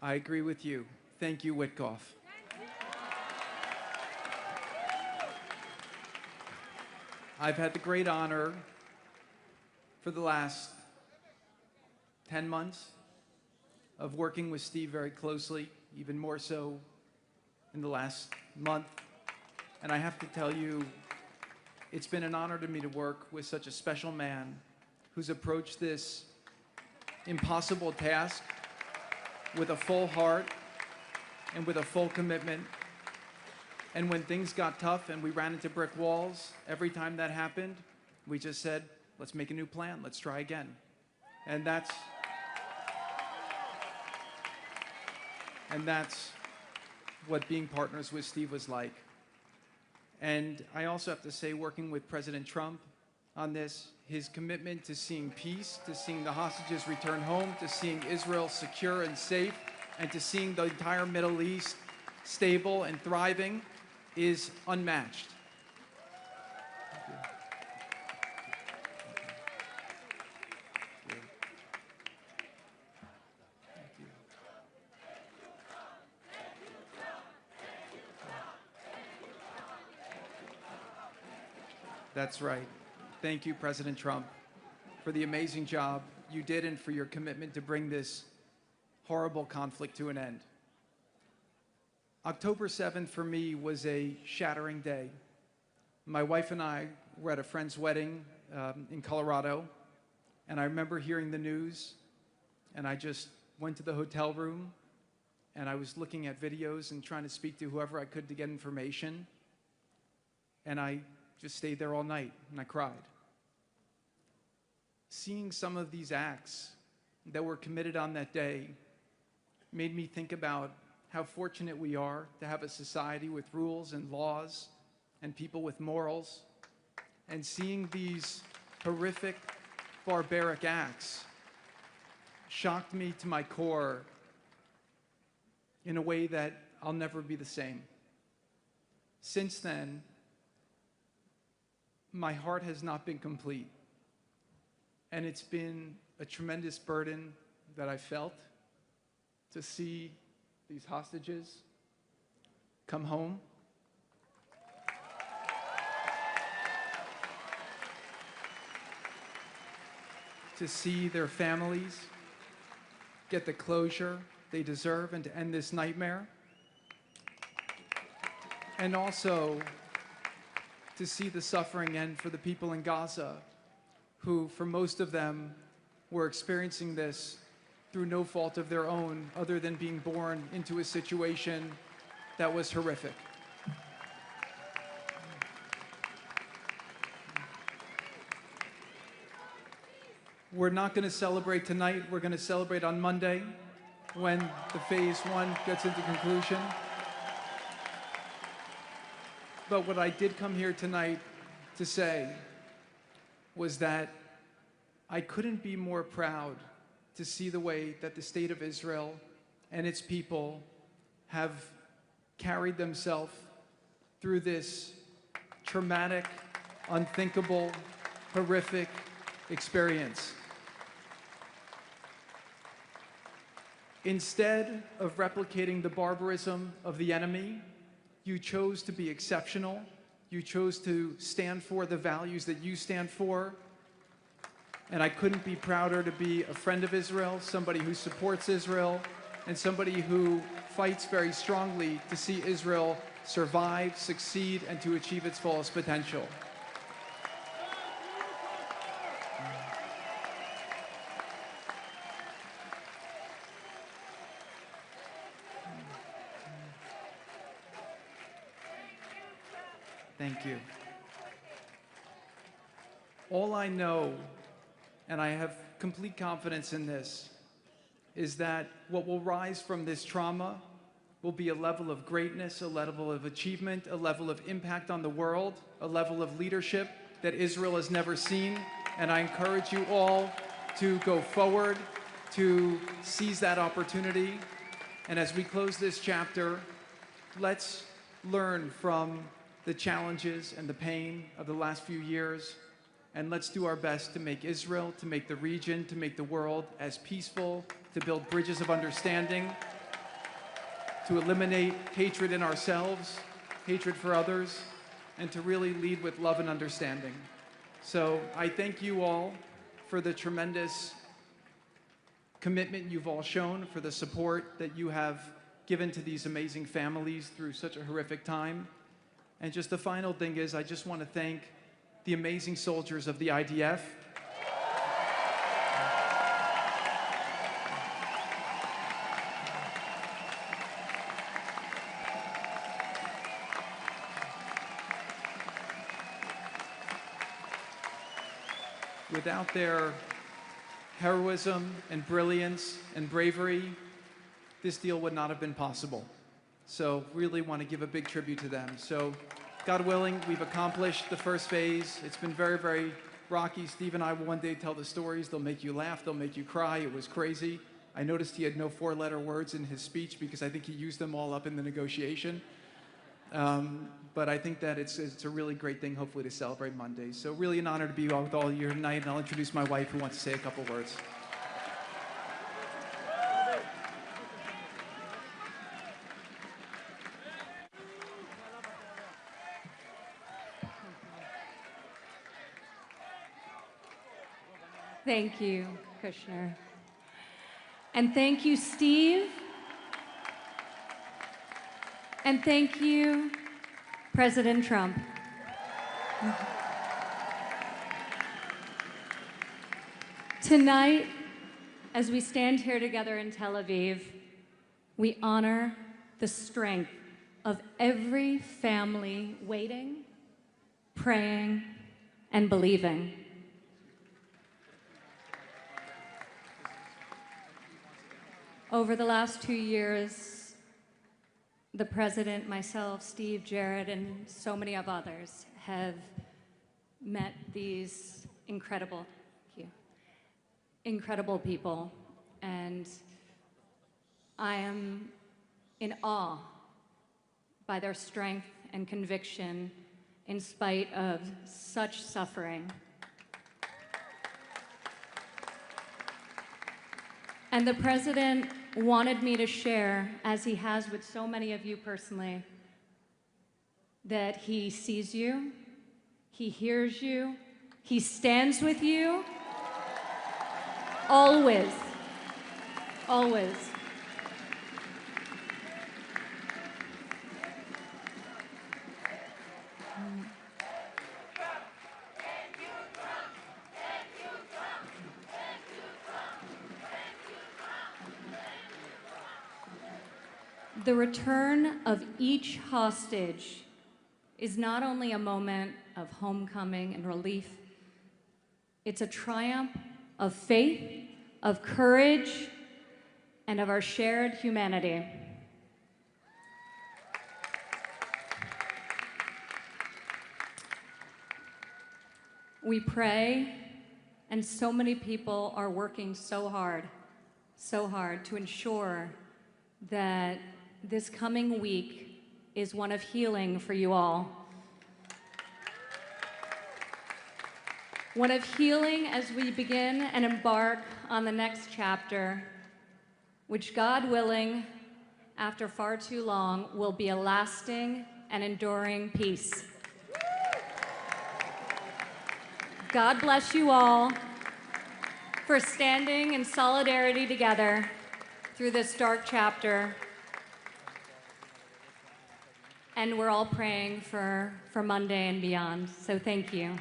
I agree with you. Thank you, Witkoff. I've had the great honor for the last 10 months of working with Steve very closely, even more so in the last month. And I have to tell you, it's been an honor to me to work with such a special man who's approached this impossible task with a full heart and with a full commitment. And when things got tough and we ran into brick walls, every time that happened, we just said, let's make a new plan, let's try again. And that's what being partners with Steve was like. And I also have to say, working with President Trump on this, his commitment to seeing peace, to seeing the hostages return home, to seeing Israel secure and safe, and to seeing the entire Middle East stable and thriving is unmatched. That's right. Thank you, President Trump, for the amazing job you did and for your commitment to bring this horrible conflict to an end. October 7th for me was a shattering day. My wife and I were at a friend's wedding in Colorado, and I remember hearing the news, and I just went to the hotel room, and I was looking at videos and trying to speak to whoever I could to get information, and I just stayed there all night, and I cried. Seeing some of these acts that were committed on that day made me think about how fortunate we are to have a society with rules and laws and people with morals. And seeing these horrific, barbaric acts shocked me to my core in a way that I'll never be the same. Since then, my heart has not been complete. And it's been a tremendous burden that I felt to see these hostages come home. To see their families get the closure they deserve and to end this nightmare. And also to see the suffering end for the people in Gaza, who, for most of them, were experiencing this through no fault of their own, other than being born into a situation that was horrific. We're not going to celebrate tonight. We're going to celebrate on Monday when the phase 1 gets into conclusion. But what I did come here tonight to say was that I couldn't be more proud to see the way that the state of Israel and its people have carried themselves through this traumatic, unthinkable, horrific experience. Instead of replicating the barbarism of the enemy, you chose to be exceptional. You chose to stand for the values that you stand for. And I couldn't be prouder to be a friend of Israel, somebody who supports Israel, and somebody who fights very strongly to see Israel survive, succeed, and to achieve its fullest potential. Thank you. All I know, and I have complete confidence in this, is that what will rise from this trauma will be a level of greatness, a level of achievement, a level of impact on the world, a level of leadership that Israel has never seen. And I encourage you all to go forward, to seize that opportunity. And as we close this chapter, let's learn from the challenges and the pain of the last few years, and let's do our best to make Israel, to make the region, to make the world as peaceful, to build bridges of understanding, to eliminate hatred in ourselves, hatred for others, and to really lead with love and understanding. So I thank you all for the tremendous commitment you've all shown, for the support that you have given to these amazing families through such a horrific time. And just the final thing is, I just want to thank the amazing soldiers of the IDF. Without their heroism and brilliance and bravery, this deal would not have been possible. So really want to give a big tribute to them. So God willing, we've accomplished the first phase. It's been very, very rocky. Steve and I will one day tell the stories. They'll make you laugh. They'll make you cry. It was crazy. I noticed he had no four-letter words in his speech because I think he used them all up in the negotiation. But I think that it's a really great thing, hopefully, to celebrate Monday. So really an honor to be with all of you tonight, and I'll introduce my wife, who wants to say a couple words. Thank you, Kushner. And thank you, Steve. And thank you, President Trump. Tonight, as we stand here together in Tel Aviv, we honor the strength of every family waiting, praying, and believing. Over the last 2 years, the President, myself, Steve, Jared, and so many of others have met these incredible people, and I am in awe by their strength and conviction in spite of such suffering. And the President wanted me to share, as he has with so many of you personally, that he sees you, he hears you, he stands with you, always, always. The return of each hostage is not only a moment of homecoming and relief, it's a triumph of faith, of courage, and of our shared humanity. We pray, and so many people are working so hard to ensure that this coming week is one of healing for you all. One of healing as we begin and embark on the next chapter, which, God willing, after far too long, will be a lasting and enduring peace. God bless you all for standing in solidarity together through this dark chapter. And we're all praying for Monday and beyond. So thank you.